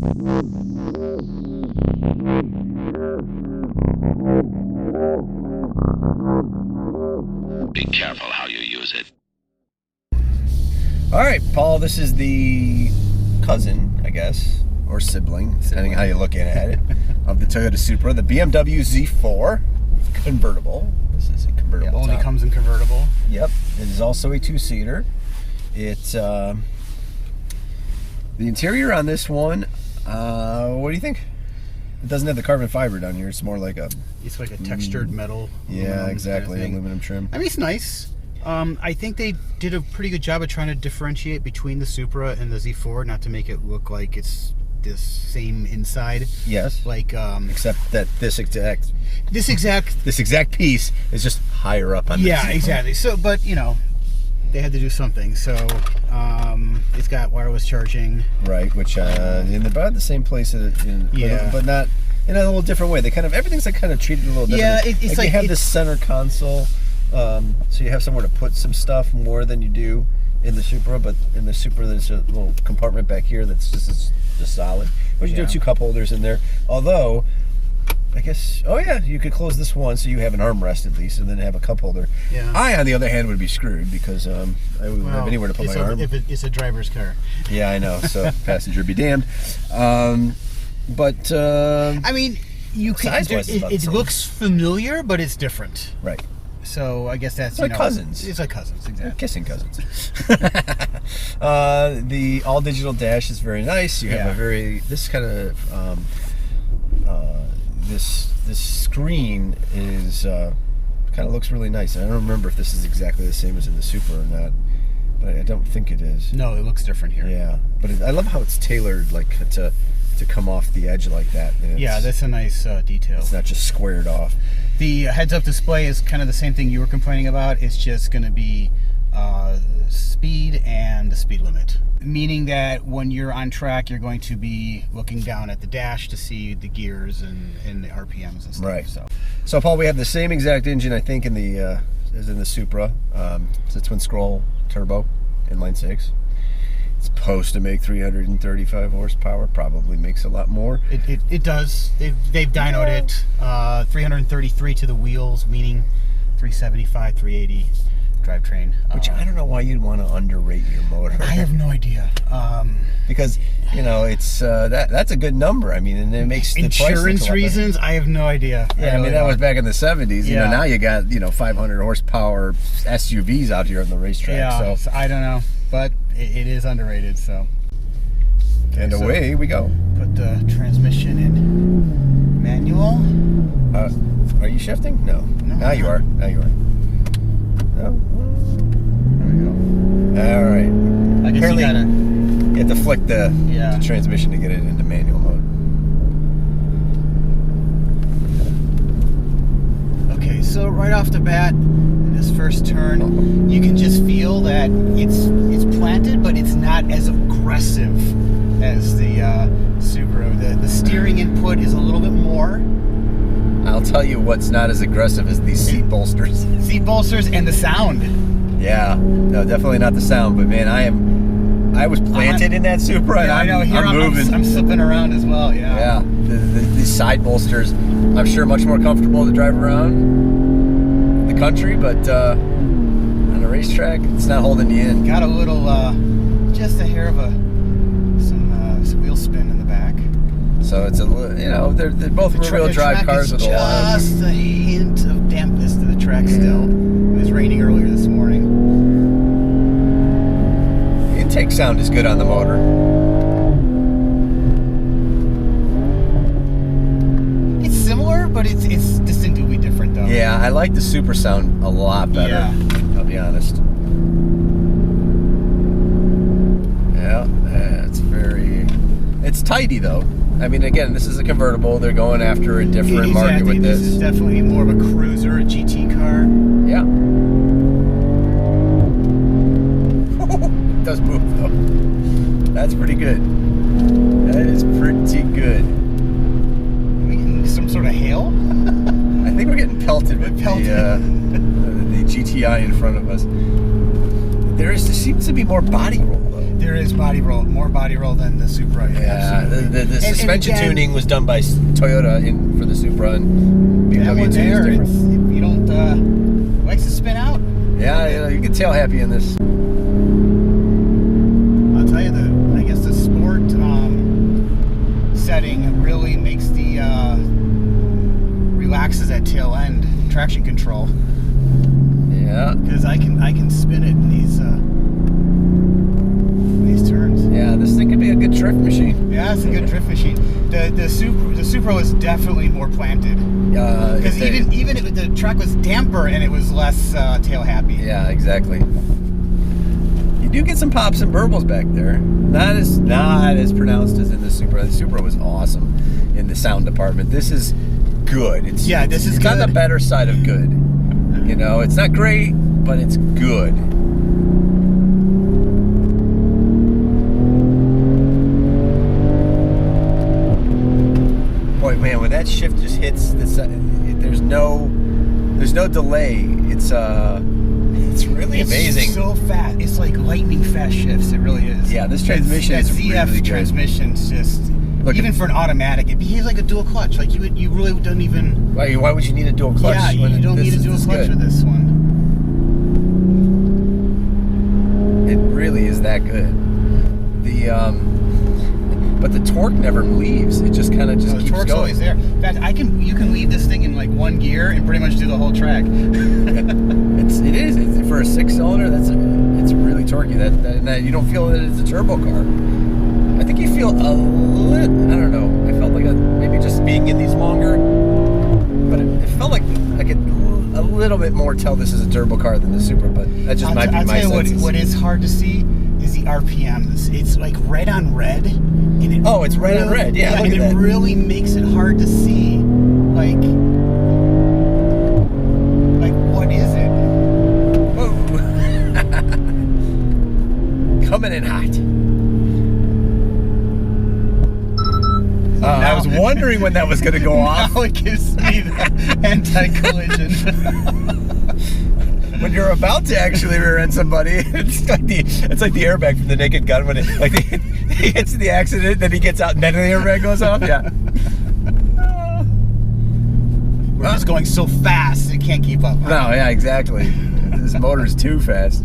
Be careful how you use it. All right, Paul, this is the cousin, I guess, or sibling, depending on how you're looking at it, of the Toyota Supra, the BMW Z4 convertible. This is a convertible. Yeah, only comes in convertible. Yep. It is also a two-seater. It's the interior on this one. What do you think? It doesn't have the carbon fiber down here. It's more like a... It's like a textured metal. Yeah, exactly. Kind of aluminum trim. I mean, it's nice. I think they did a pretty good job of trying to differentiate between the Supra and the Z4, not to make it look like it's this same inside. Yes. Like, except that this exact piece is just higher up on. Yeah, exactly. So, but you know, they had to do something. So, it's got wireless charging. Right, which in about the same place, but not in a little different way. They kind of everything's like kind of treated a little different. Yeah, it's like you have this center console, so you have somewhere to put some stuff more than you do in the Supra. But in the Supra, there's a little compartment back here that's just solid. But you do have two cup holders in there. Although, I guess, oh yeah, you could close this one so you have an armrest at least, and then have a cup holder. Yeah. I, on the other hand, would be screwed because I wouldn't have anywhere to put my arm. If it's a driver's car. Yeah, I know. So passenger be damned. I mean, you can. It looks familiar, but it's different. Right. So I guess that's like cousins. It's like cousins, exactly. They're kissing cousins. The all digital dash is very nice. You have a very this screen is kind of looks really nice. I don't remember if this is exactly the same as in the Supra or not, but I don't think it is. No, it looks different here. Yeah, but I love how it's tailored, like to come off the edge like that. Yeah, that's a nice detail. It's not just squared off. The heads-up display is kind of the same thing you were complaining about. It's just going to be speed and the speed limit. Meaning that when you're on track, you're going to be looking down at the dash to see the gears and the RPMs and stuff. Right. So Paul, we have the same exact engine, I think, in the as in the Supra. It's a twin-scroll turbo, inline six. It's supposed to make 335 horsepower. Probably makes a lot more. It does. They've dynoed it. 333 to the wheels, meaning 375, 380 drivetrain. Which I don't know why you'd want to underrate your motor. I have no idea. Because it's that's a good number. I mean, and it makes the insurance reasons. I have no idea. Yeah, I mean that was back in the 70s. You know, now you got 500 horsepower SUVs out here on the racetrack. Yeah, so I don't know. But it is underrated, so. Okay, and away we go. Put the transmission in manual. Are you shifting? No. Now you are. Now you are. No. There we go. All right. I guess apparently you have to flick the transmission to get it into manual mode. Okay, so right off the bat, this first turn, you can just feel that it's planted, but it's not as aggressive as the Subaru. The steering input is a little bit more. I'll tell you what's not as aggressive as these seat bolsters. Seat bolsters and the sound. Yeah, no, definitely not the sound. But man, I was planted in that Supra, and I'm moving. I'm slipping around as well. Yeah. Yeah, these side bolsters, I'm sure much more comfortable to drive around the country, but on a racetrack, it's not holding you in. Got a little, just a hair of some wheel spin in the back. So it's they're both rear-wheel drive cars with a lot of just a hint of dampness to the track still. It was raining earlier this morning. The intake sound is good on the motor. It's similar, but it's distinctly different though. Yeah, I like the Supra sound a lot better. Yeah. I'll be honest. Yeah, it's tidy though. I mean, again, this is a convertible. They're going after a different market with this. This is definitely more of a cruiser, a GT car. Yeah. It does move, though. That's pretty good. That is pretty good. Are we getting some sort of hail? I think we're getting pelted with the GTI in front of us. There seems to be more body roll, though. There is body roll, more body roll than the Supra. Yeah, absolutely. the suspension again, tuning was done by Toyota for the Supra, and that BMW one Z4 is there, different. if you don't likes to spin out. Yeah, you can tail happy in this. I'll tell you, I guess the sport setting really makes the relaxes that tail end traction control. Yeah. Because I can spin it in these turns. Yeah, this thing could be a good drift machine. Yeah, it's a good drift machine. The Supra was definitely more planted. Because even the track was damper and it was less tail happy. Yeah, exactly. You do get some pops and burbles back there. Not as pronounced as in the Supra. The Supra was awesome in the sound department. This is good. This is good. It's on the better side of good. You know, it's not great, but it's good. Boy, man, when that shift just hits, there's no delay. It's really amazing. It's so fast. It's like lightning fast shifts. It really is. Yeah, this transmission is ZF really good. transmission's just even for an automatic, it behaves like a dual clutch. Like you really don't even. Why would you need a dual clutch? Yeah, you don't need a dual clutch with this one. It really is that good. But the torque never leaves. It just kind of keeps the torque's going. always there. In fact, you can leave this thing in like one gear and pretty much do the whole track. It is. It's for a 6-cylinder. It's really torquey. That you don't feel that it's a turbo car. I think you feel a little. I don't know. I felt like maybe just being in these longer, but it felt like I could a little bit more tell this is a turbo car than the Supra. But that just might be my senses. I'll tell you what is hard to see is the RPMs. It's like red on red. And it's red on red. Yeah, look and at it that. really makes it hard to see. Like what is it? Whoa. Coming in hot. I was wondering when that was going to go off. Now it gives me the anti-collision. When you're about to actually rear-end somebody, it's like the airbag from the Naked Gun when he gets in the accident, then he gets out, and then the airbag goes off. Yeah. We're just going so fast, it can't keep up. No, yeah, exactly. This motor's too fast.